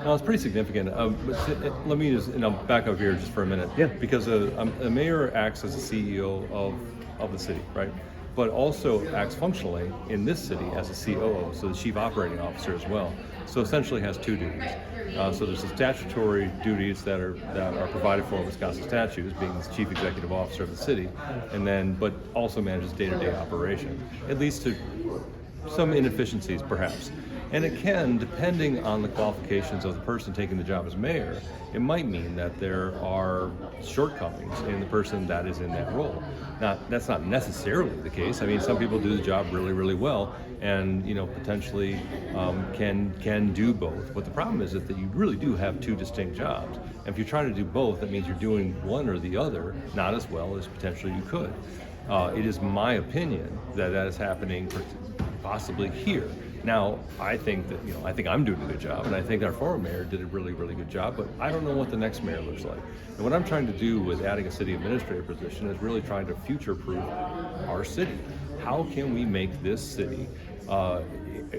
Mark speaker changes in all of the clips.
Speaker 1: No, it's pretty significant. Let me just back up here just for a minute.
Speaker 2: Yeah.
Speaker 1: Because a mayor acts as a CEO of the city, right? But also acts functionally in this city as a COO, so the chief operating officer as well. So essentially has two duties. So there's the statutory duties that are provided for in Wisconsin statutes, being the chief executive officer of the city, but also manages day-to-day operation. It leads to some inefficiencies, perhaps. And it can, depending on the qualifications of the person taking the job as mayor, it might mean that there are shortcomings in the person that is in that role. Now, that's not necessarily the case. I mean, some people do the job really, really well, and potentially can do both. But the problem is that you really do have two distinct jobs. And if you're trying to do both, that means you're doing one or the other not as well as potentially you could. It is my opinion that is happening possibly here. Now, I think that I'm doing a good job, and I think our former mayor did a really, really good job, but I don't know what the next mayor looks like. And what I'm trying to do with adding a city administrator position is really trying to future-proof our city. How can we make this city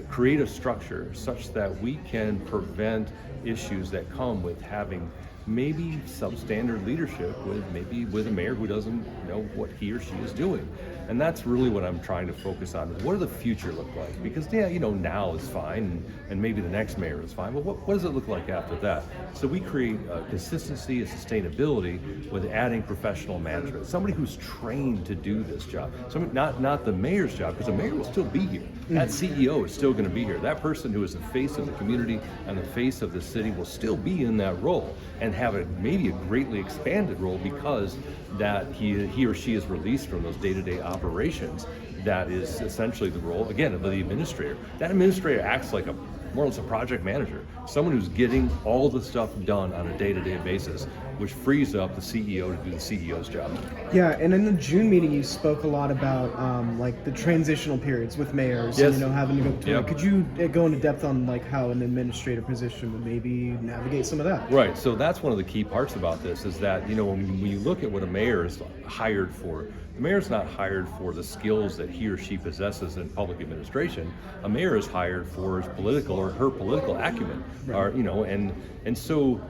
Speaker 1: create a structure such that we can prevent issues that come with having maybe substandard leadership with a mayor who doesn't know what he or she is doing. And that's really what I'm trying to focus on. What does the future look like? Because now is fine, and maybe the next mayor is fine, but what does it look like after that? So we create consistency and sustainability with adding professional management. Somebody who's trained to do this job. Not the mayor's job, because the mayor will still be here. That CEO is still going to be here. That person who is the face of the community and the face of the city will still be in that role and have maybe a greatly expanded role because that he or she is released from those day-to-day operations. That is essentially the role, again, of the administrator. That administrator acts like more or less a project manager, someone who's getting all the stuff done on a day-to-day basis, which frees up the CEO to do the CEO's job.
Speaker 2: Yeah, and in the June meeting, you spoke a lot about like the transitional periods with mayors,
Speaker 1: yes.
Speaker 2: and, having to go through.
Speaker 1: Yep.
Speaker 2: Could you go into depth on like how an administrative position would maybe navigate some of that?
Speaker 1: Right. So that's one of the key parts about this is that when you look at what a mayor is hired for, the mayor's not hired for the skills that he or she possesses in public administration. A mayor is hired for his political or her political acumen, right. And so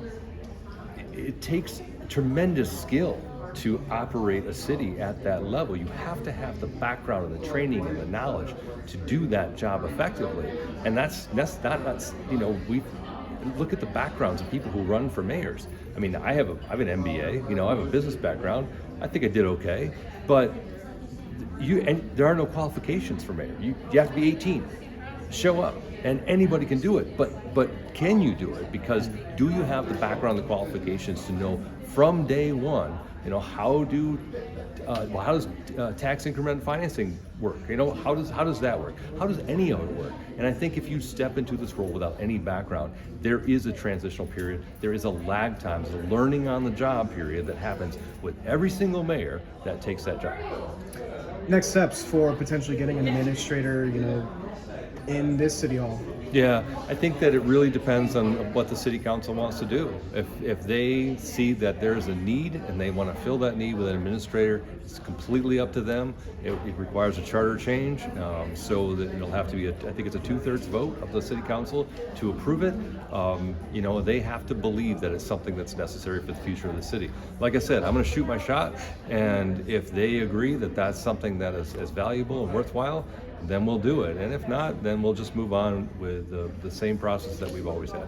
Speaker 1: it takes tremendous skill to operate a city at that level. You have to have the background and the training and the knowledge to do that job effectively. And that's not we look at the backgrounds of people who run for mayors. I mean, I have an MBA, I have a business background. I think I did okay, but there are no qualifications for mayor. You have to be 18, show up, and anybody can do it. But can you do it? Because do you have the background, the qualifications to know from day one, how does tax increment financing work? How does that work? How does any of it work? And I think if you step into this role without any background, there is a transitional period. There is a lag time, there's a learning on the job period that happens with every single mayor that takes that job.
Speaker 2: Next steps for potentially getting an administrator, in this city hall.
Speaker 1: Yeah, I think that it really depends on what the city council wants to do. If they see that there's a need and they want to fill that need with an administrator, it's completely up to them. It requires a charter change, so that it'll have to be I think it's a 2/3 vote of the city council to approve it. They have to believe that it's something that's necessary for the future of the city. Like I said, I'm going to shoot my shot, and if they agree that that's something that is valuable and worthwhile, then we'll do it. And if not, then we'll just move on with the same process that we've always had.